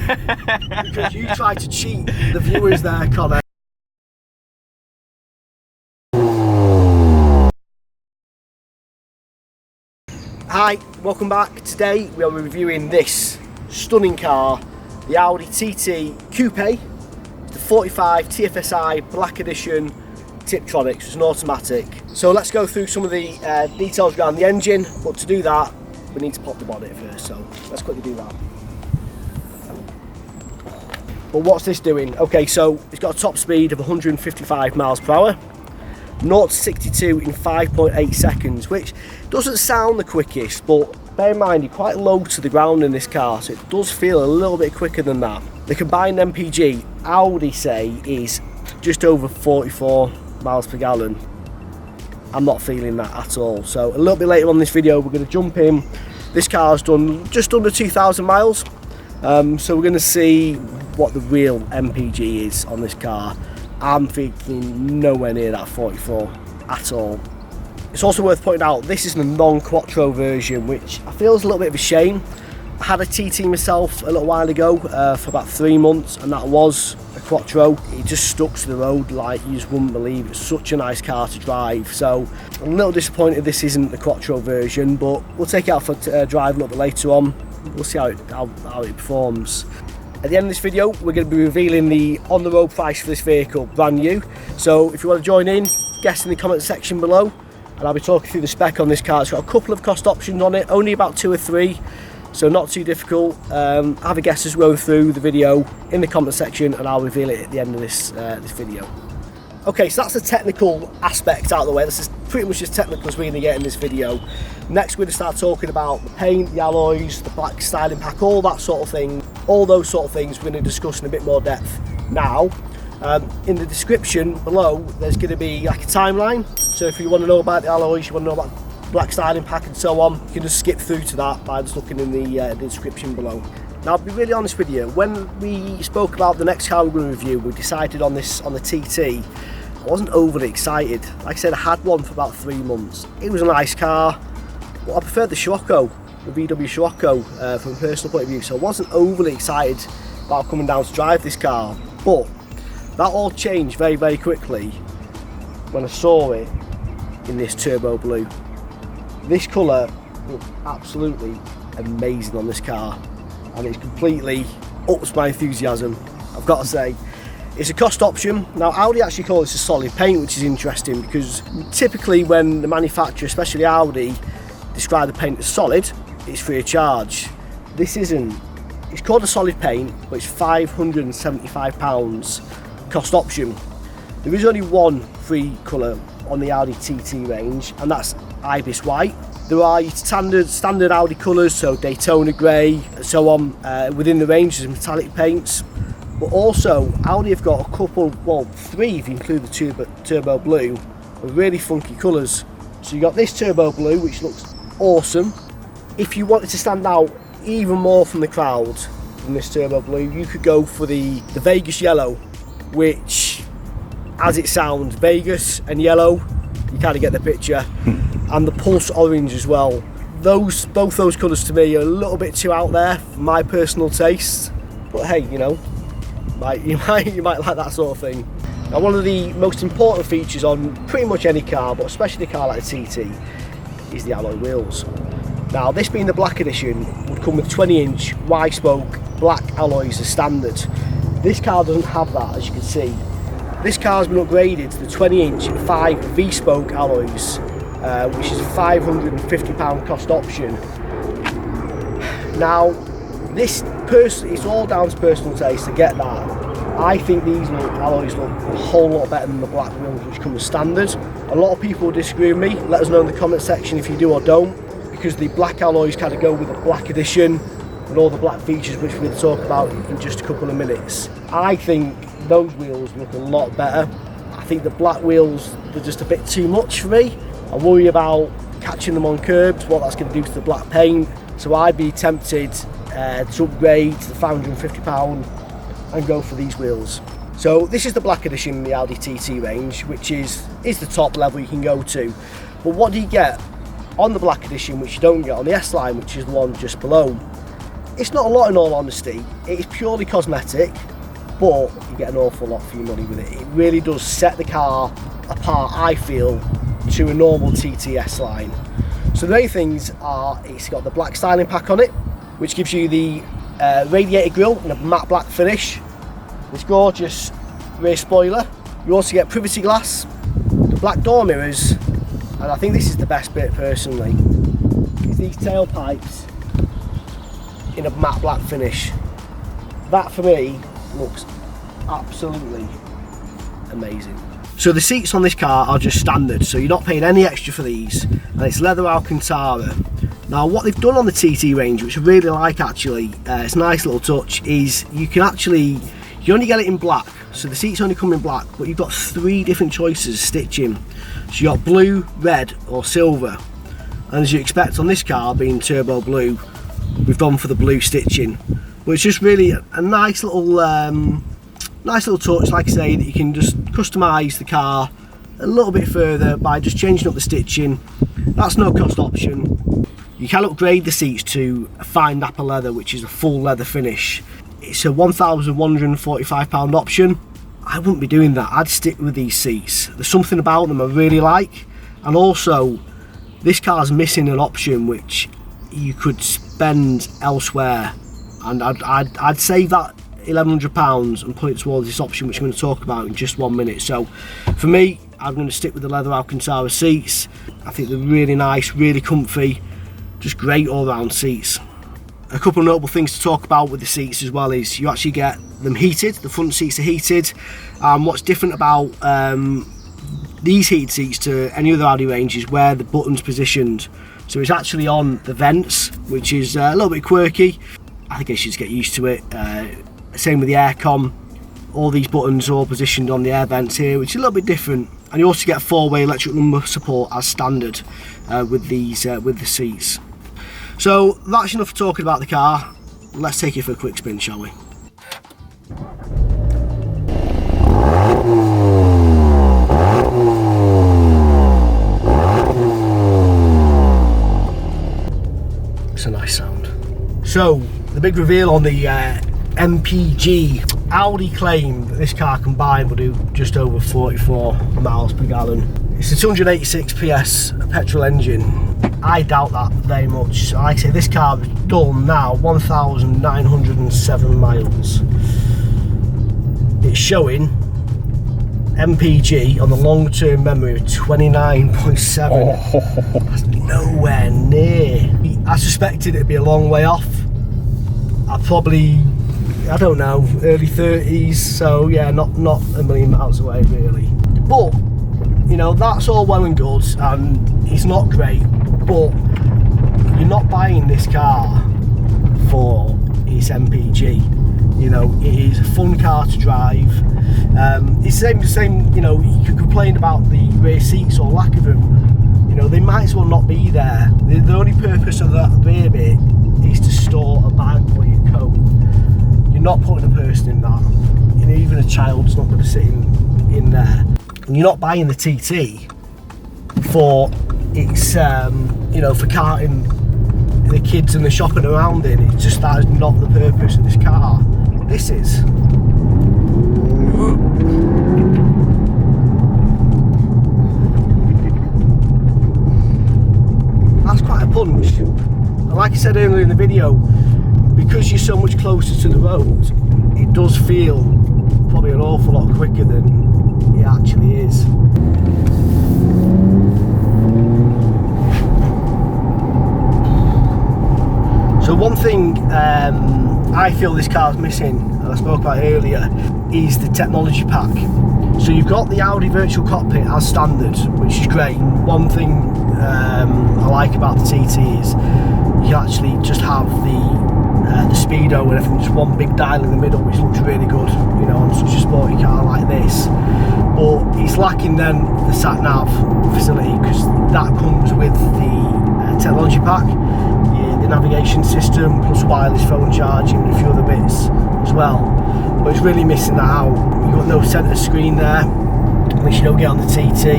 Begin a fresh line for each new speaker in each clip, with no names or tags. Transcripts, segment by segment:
Because you tried to cheat the viewers there, Connor. Hi, welcome back. Today we are reviewing this stunning car, the Audi TT Coupe, the 45 TFSI Black Edition Tiptronic, so it's an automatic. So let's go through some of the details around the engine, but to do that we need to pop the bonnet first, so let's quickly do that. But what's this doing? Okay, so it's got a top speed of 155 miles per hour, 0 to 62 in 5.8 seconds, which doesn't sound the quickest, but bear in mind you're quite low to the ground in this car, so it does feel a little bit quicker than that. The combined MPG, Audi say, is just over 44 miles per gallon. I'm not feeling that at all. So a little bit later on in this video we're going to jump in. This car's done just under 2,000 miles, so we're going to see what the real MPG is on this car. I'm thinking nowhere near that 44 at all. It's also worth pointing out this is the non-quattro version, which I feel is a little bit of a shame. I had a TT myself a little while ago for about 3 months, and that was a quattro. It just stuck to the road like you just wouldn't believe. It's such a nice car to drive, so I'm a little disappointed this isn't the quattro version, but we'll take it out for a drive a little bit later on. We'll see how it performs. At the end of this video we're going to be revealing the on the road price for this vehicle, brand new. So if you want to join in, guess in the comment section below, and I'll be talking through the spec on this car. It's got a couple of cost options on it, only about 2 or 3, so not too difficult. Have a guess as we go through the video in the comment section, and I'll reveal it at the end of this video. Okay, so that's the technical aspect out of the way. This is pretty much as technical as we're going to get in this video. Next we're going to start talking about the paint, the alloys, the black styling pack, all that sort of thing. All those sort of things we're going to discuss in a bit more depth now. In the description below there's going to be like a timeline, so if you want to know about the alloys, you want to know about black styling pack and so on, you can just skip through to that by just looking in the description below. Now I'll be really honest with you, when we spoke about the next car we're going to review, we decided on the TT. I wasn't overly excited. Like I said, I had one for about 3 months. It was a nice car, but I preferred the Scirocco, the VW Scirocco from a personal point of view, so I wasn't overly excited about coming down to drive this car. But that all changed very, very quickly when I saw it in this turbo blue. This colour looks absolutely amazing on this car, and it's completely ups my enthusiasm, I've got to say. It's a cost option. Now Audi actually call this a solid paint, which is interesting because typically when the manufacturer, especially Audi, describe the paint as solid, it's free of charge. This isn't. It's called a solid paint, but it's £575 cost option. There is only one free colour on the Audi TT range, and that's Ibis White. There are standard Audi colours, so Daytona Grey and so on. Within the range there's metallic paints, but also Audi have got a couple, well 3 if you include the turbo blue, of really funky colours. So you got this turbo blue, which looks awesome. If you wanted to stand out even more from the crowd than this turbo blue, you could go for the Vegas yellow, which, as it sounds, Vegas and yellow, you kind of get the picture. And the Pulse orange as well. Both those colours to me are a little bit too out there for my personal taste, but hey, you know, you might like that sort of thing. Now one of the most important features on pretty much any car, but especially a car like the TT, is the alloy wheels. Now this being the Black Edition would come with 20-inch wide spoke black alloys as standard. This car doesn't have that, as you can see. This car has been upgraded to the 20-inch 5 V-spoke alloys, which is a £550 cost option. Now it's all down to personal taste to get that. I think these alloys look a whole lot better than the black wheels which come as standard. A lot of people disagree with me. Let us know in the comment section if you do or don't, because the black alloys kind of go with the Black Edition and all the black features which we're going to talk about in just a couple of minutes. I think those wheels look a lot better. I think the black wheels, they're just a bit too much for me. I worry about catching them on curbs, what that's going to do to the black paint. So I'd be tempted to upgrade to the £550 and go for these wheels. So this is the Black Edition in the Audi TT range, which is the top level you can go to. But what do you get on the Black Edition which you don't get on the S line, which is the one just below? It's not a lot in all honesty, it is purely cosmetic, but you get an awful lot for your money with it. It really does set the car apart, I feel, to a normal TTS line. So the main things are, it's got the black styling pack on it, which gives you the radiator grille in a matte black finish, this gorgeous rear spoiler. You also get privacy glass, the black door mirrors, and I think this is the best bit personally, is these tailpipes in a matte black finish. That for me looks absolutely amazing. So the seats on this car are just standard, so you're not paying any extra for these, and it's leather Alcantara. Now what they've done on the TT range, which I really like actually, it's a nice little touch, is you only get it in black, so the seats only come in black, but you've got 3 different choices of stitching. So you've got blue, red or silver, and as you expect on this car being turbo blue, we've gone for the blue stitching, which is really a nice little touch, like I say, that you can just customise the car a little bit further by just changing up the stitching. That's no cost option. You can upgrade the seats to a fine nappa leather, which is a full leather finish. It's a £1,145 option. I wouldn't be doing that, I'd stick with these seats. There's something about them I really like, and also this car's missing an option which you could spend elsewhere, and I'd save that £1,100 and put it towards this option, which I'm going to talk about in just 1 minute. So for me, I'm going to stick with the leather Alcantara seats. I think they're really nice, really comfy, just great all round seats. A couple of notable things to talk about with the seats as well is you actually get them heated, the front seats are heated. What's different about these heated seats to any other Audi range is where the button's positioned. So it's actually on the vents, which is a little bit quirky. I think I should just get used to it. Same with the aircon. All these buttons are all positioned on the air vents here, which is a little bit different. And you also get 4-way electric lumbar support as standard with the seats. So that's enough for talking about the car. Let's take it for a quick spin, shall we? It's a nice sound. So the big reveal on the MPG. Audi claim that this car combined will do just over 44 miles per gallon. It's a 286 PS petrol engine. I doubt that very much. Like I say, this car has done now 1,907 miles. It's showing MPG on the long-term memory of 29.7. Oh. That's nowhere near. I suspected it'd be a long way off. I don't know, early 30s, so yeah, not a million miles away really. But you know, that's all well and good, and it's not great, but you're not buying this car for its MPG. You know, it is a fun car to drive. It's the same, you know, you could complain about the rear seats or lack of them. You know, they might as well not be there. The only purpose of that rear bit is to store a bag or your coat. You're not putting a person in that. You know, even a child's not going to sit in there. And you're not buying the TT for its, you know, for carting the kids and the shopping around in. It's just, that is not the purpose of this car. This is. That's quite a punch. And like I said earlier in the video, because you're so much closer to the road, it does feel probably an awful lot quicker than it actually is. So one thing I feel this car's missing, and I spoke about earlier, is the technology pack. So you've got the Audi virtual cockpit as standard, which is great. One thing I like about the TT is you can actually just have the speedo and everything, just one big dial in the middle, which looks really good, you know, on such a sporty car like this. But it's lacking then the sat nav facility, because that comes with the technology pack, the navigation system plus wireless phone charging and a few other bits as well. But it's really missing that out. You've got no centre screen there, which you don't get on the TT.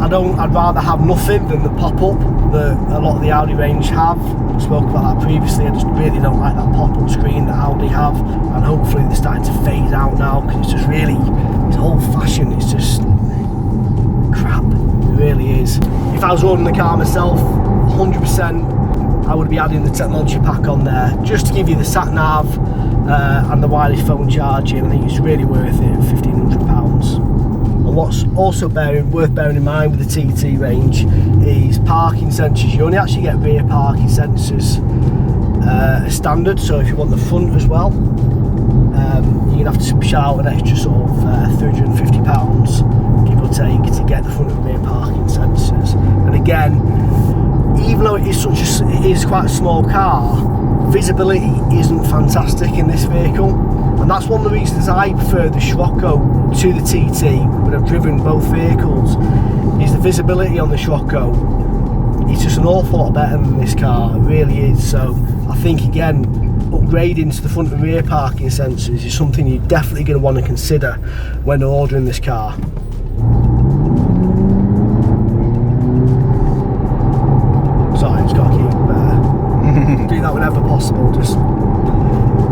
I'd rather have nothing than the pop-up that a lot of the Audi range have. I spoke about that previously. I just really don't like that pop-up screen that Audi have, and hopefully they're starting to phase out now, because it's just really, it's old-fashioned. It's just crap. It really is. If I was ordering the car myself, 100%, I would be adding the technology pack on there, just to give you the sat nav and the wireless phone charging. I think it's really worth it at £1,500. And what's also worth bearing in mind with the TT range is parking sensors. You only actually get rear parking sensors as standard, so if you want the front as well, you're going to have to shell out an extra sort of £350, give or take, to get the front and rear parking sensors. And again, even though it is quite a small car, visibility isn't fantastic in this vehicle, and that's one of the reasons I prefer the Scirocco to the TT when I've driven both vehicles. Is the visibility on the Scirocco, it's just an awful lot better than this car, it really is. So I think again, upgrading to the front and rear parking sensors is something you're definitely going to want to consider when ordering this car. Sorry, just got to keep doing that whenever possible. Just,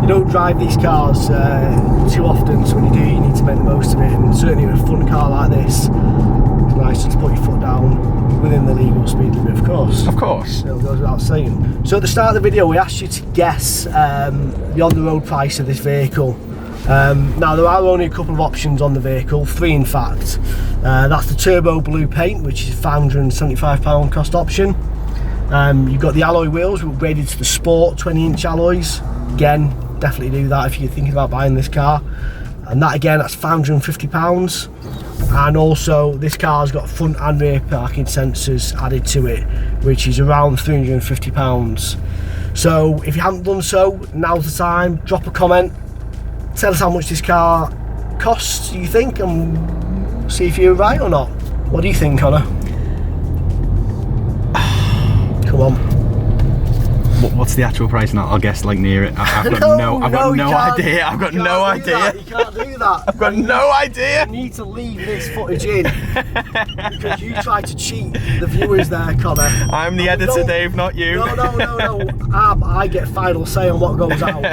you don't drive these cars too often, so when you do, you need to make the most of it. And certainly with a fun car like this, it's nice to put your foot down within the legal speed limit, of course.
Of course.
It goes without saying. So at the start of the video, we asked you to guess the on-the-road price of this vehicle. Now there are only a couple of options on the vehicle, 3 in fact. That's the turbo blue paint, which is £575 cost option. You've got the alloy wheels, we're upgraded to the sport 20-inch alloys. Again, definitely do that if you're thinking about buying this car. And that again, that's £550. And also this car's got front and rear parking sensors added to it, which is around £350. So if you haven't done so, now's the time. Drop a comment, tell us how much this car costs, you think, and see if you're right or not. What do you think, Connor? Come on.
What's the actual price now? I'll guess like near it. I've got no idea. I've got no idea.
You can't do that.
I've got no idea.
You need to leave this footage in because you tried to cheat the viewers there, Connor.
I'm the editor, Dave, not you.
No. I get final say on what goes out.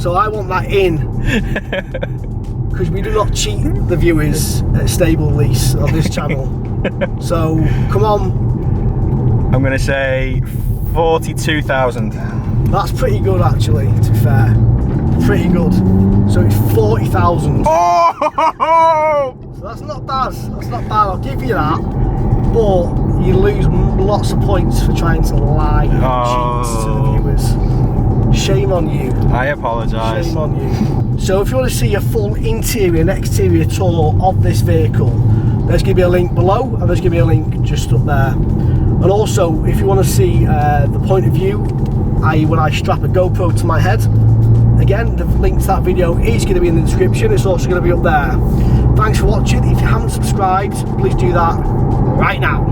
So I want that in because we do not cheat the viewers at Stable Lease on this channel. So come on.
I'm going to say 42,000.
That's pretty good actually, to be fair. Pretty good. So it's 40,000.
Oh!
So that's not bad. That's not bad, I'll give you that. But you lose lots of points for trying to lie and cheat to the viewers. Shame on you.
I apologise.
Shame on you. So if you want to see a full interior and exterior tour of this vehicle, there's going to be a link below and there's going to be a link just up there. And also, if you want to see the point of view, i.e. when I strap a GoPro to my head, again, the link to that video is going to be in the description. It's also going to be up there. Thanks for watching. If you haven't subscribed, please do that right now.